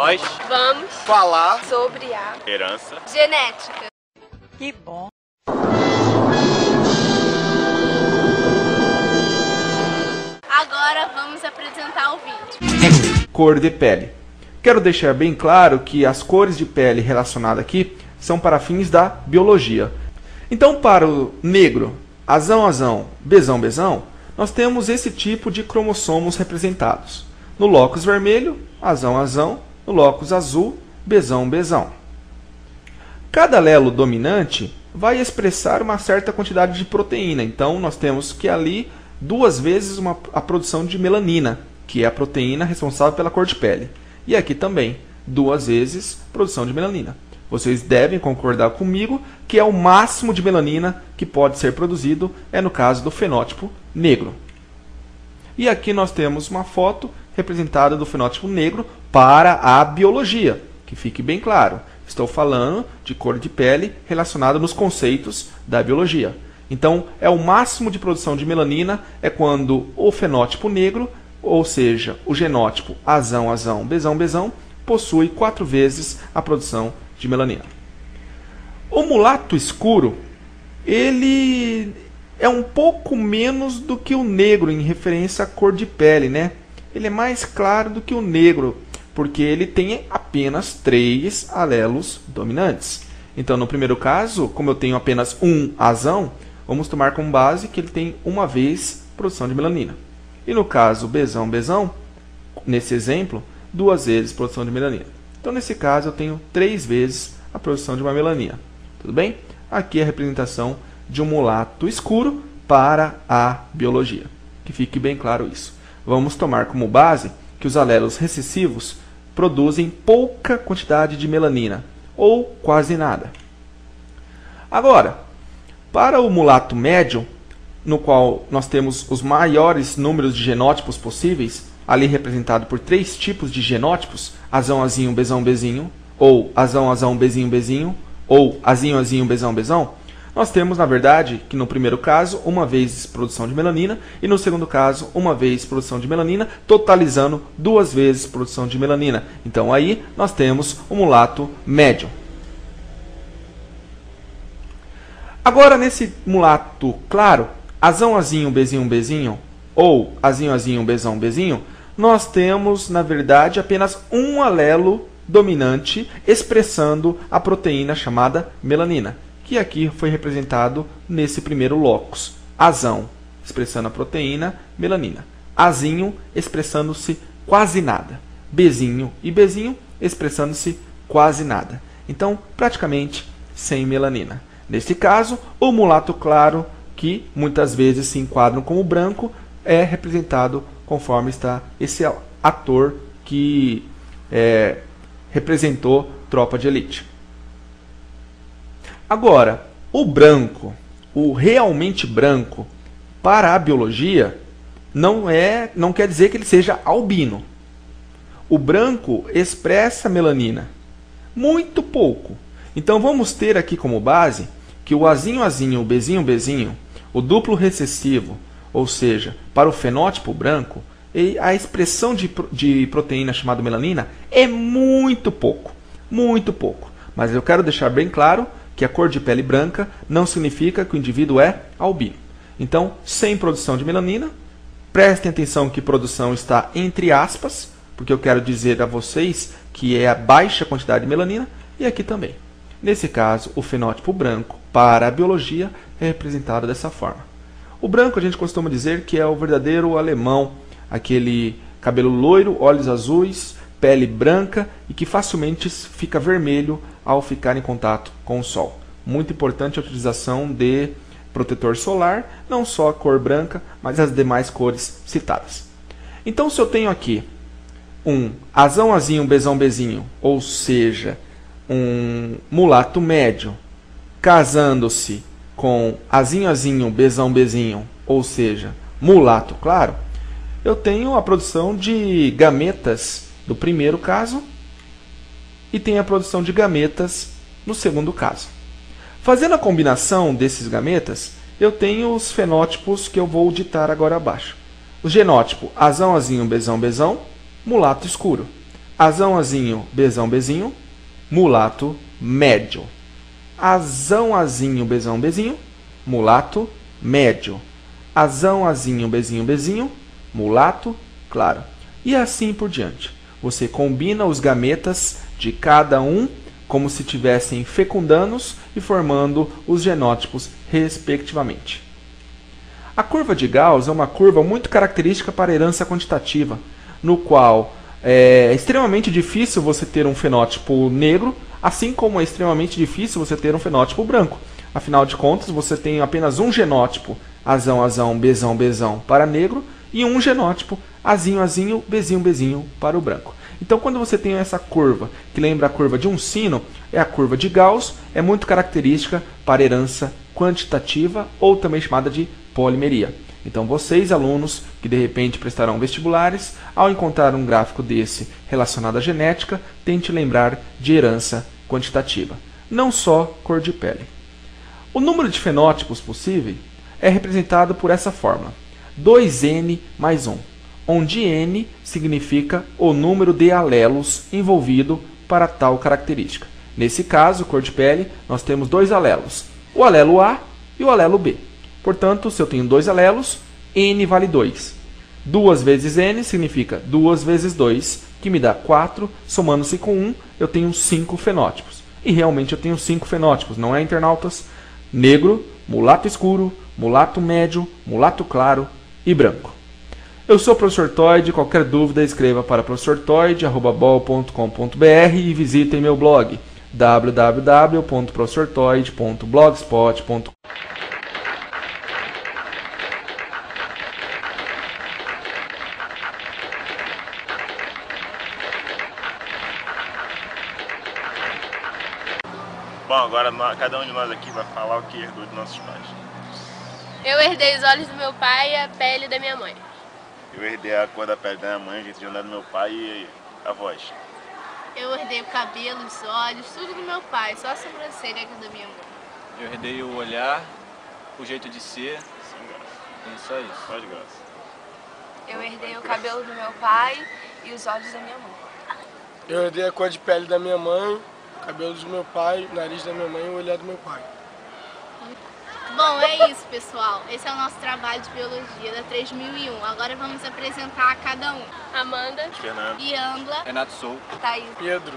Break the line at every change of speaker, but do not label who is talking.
Nós
vamos
falar
sobre a
herança
genética.
Que bom!
Agora vamos apresentar o vídeo.
Cor de pele. Quero deixar bem claro que as cores de pele relacionadas aqui são para fins da biologia. Então, para o negro, azão, bezão, nós temos esse tipo de cromossomos representados. No locus vermelho, azão, no locus azul, bezão. Cada alelo dominante vai expressar uma certa quantidade de proteína. Então, nós temos que ali 2 vezes a produção de melanina, que é a proteína responsável pela cor de pele. E aqui também, 2 vezes produção de melanina. Vocês devem concordar comigo que é o máximo de melanina que pode ser produzido, é no caso do fenótipo negro. E aqui nós temos uma foto representada do fenótipo negro para a biologia, que fique bem claro. Estou falando de cor de pele relacionada nos conceitos da biologia. Então, é o máximo de produção de melanina é quando o fenótipo negro, ou seja, o genótipo azão, bezão, possui 4 vezes a produção de melanina. O mulato escuro, ele é um pouco menos do que o negro em referência à cor de pele, né? Ele é mais claro do que o negro, porque ele tem apenas 3 alelos dominantes. Então, no primeiro caso, como eu tenho apenas um azão, vamos tomar como base que ele tem 1 vez produção de melanina. E no caso bezão, nesse exemplo, 2 vezes produção de melanina. Então, nesse caso, eu tenho 3 vezes a produção de uma melanina. Tudo bem? Aqui é a representação de um mulato escuro para a biologia. Que fique bem claro isso. Vamos tomar como base que os alelos recessivos produzem pouca quantidade de melanina, ou quase nada. Agora, para o mulato médio, no qual nós temos os maiores números de genótipos possíveis, ali representado por 3 tipos de genótipos, azão, bezão, ou azão, bezinho, ou azinho, bezão, nós temos, na verdade, que no primeiro caso, 1 vez produção de melanina, e no segundo caso, 1 vez produção de melanina, totalizando 2 vezes produção de melanina. Então, aí, nós temos o mulato médio. Agora, nesse mulato claro, azão, bezinho, ou azinho, bezão, nós temos, na verdade, apenas um alelo dominante expressando a proteína chamada melanina, que aqui foi representado nesse primeiro locus. Azão, expressando a proteína melanina. Azinho, expressando-se quase nada. Bezinho, expressando-se quase nada. Então, praticamente sem melanina. Neste caso, o mulato claro, que muitas vezes se enquadram como branco, é representado conforme está esse ator que representou Tropa de Elite. Agora, o branco, o realmente branco, para a biologia, não quer dizer que ele seja albino. O branco expressa melanina, muito pouco. Então vamos ter aqui como base que o azinho, o bezinho, o duplo recessivo, ou seja, para o fenótipo branco, a expressão de proteína chamada melanina é muito pouco. Mas eu quero deixar bem claro que a cor de pele branca não significa que o indivíduo é albino. Então, sem produção de melanina, prestem atenção que produção está entre aspas, porque eu quero dizer a vocês que é a baixa quantidade de melanina, e aqui também. Nesse caso, o fenótipo branco para a biologia é representado dessa forma. O branco a gente costuma dizer que é o verdadeiro alemão, aquele cabelo loiro, olhos azuis, pele branca e que facilmente fica vermelho ao ficar em contato com o sol. Muito importante a utilização de protetor solar, não só a cor branca, mas as demais cores citadas. Então, se eu tenho aqui um azão, bezinho, ou seja, um mulato médio, casando-se com azinho, bezinho, ou seja, mulato claro, eu tenho a produção de gametas do primeiro caso e tenho a produção de gametas no segundo caso. Fazendo a combinação desses gametas, eu tenho os fenótipos que eu vou ditar agora abaixo. O genótipo azão, bezão, mulato escuro. Azão, azinho, bezão, bezinho, mulato médio. Azão, azinho, bezão, bezinho, mulato médio. Azão, azinho, bezinho, bezinho, mulato claro. E assim por diante. Você combina os gametas de cada um como se tivessem fecundanos e formando os genótipos respectivamente. A curva de Gauss é uma curva muito característica para a herança quantitativa, no qual é extremamente difícil você ter um fenótipo negro, assim como é extremamente difícil você ter um fenótipo branco. Afinal de contas, você tem apenas um genótipo, azão, azão, bezão, bezão, para negro, e um genótipo, azinho, azinho, bezinho, bezinho, para o branco. Então, quando você tem essa curva, que lembra a curva de um sino, é a curva de Gauss, é muito característica para herança quantitativa, ou também chamada de polimeria. Então, vocês, alunos, que de repente prestarão vestibulares, ao encontrar um gráfico desse relacionado à genética, tente lembrar de herança quantitativa, não só cor de pele. O número de fenótipos possível é representado por essa fórmula, 2n mais 1, onde n significa o número de alelos envolvido para tal característica. Nesse caso, cor de pele, nós temos dois alelos, o alelo A e o alelo B. Portanto, se eu tenho dois alelos, n vale 2. 2 vezes n significa 2 vezes 2, que me dá 4, somando-se com 1, eu tenho 5 fenótipos. E realmente eu tenho 5 fenótipos, não é, internautas? Negro, mulato escuro, mulato médio, mulato claro e branco. Eu sou o professor Toide, qualquer dúvida escreva para professortoide@bol.com.br e visitem meu blog www.professortoide.blogspot.com.
Bom, agora cada um de nós aqui vai falar o que herdou de nossos pais.
Eu herdei os olhos do meu pai e a pele da minha mãe.
Eu herdei a cor da pele da minha mãe, o jeito de andar do meu pai e a voz.
Eu herdei o cabelo, os olhos, tudo do meu pai, só a sobrancelha da minha mãe.
Eu herdei o olhar, o jeito de ser,
Sem graça.
e só isso.
Só de graça.
Eu herdei o cabelo do meu pai e os olhos da minha mãe.
Eu herdei a cor de pele da minha mãe, o cabelo do meu pai, o nariz da minha mãe e o olhar do meu pai.
Bom, é isso, pessoal. Esse é o nosso trabalho de biologia da 3001. Agora vamos apresentar a cada um. Amanda,
Fernando.
Iangla,
Renato Sou.
Thaís.
Pedro.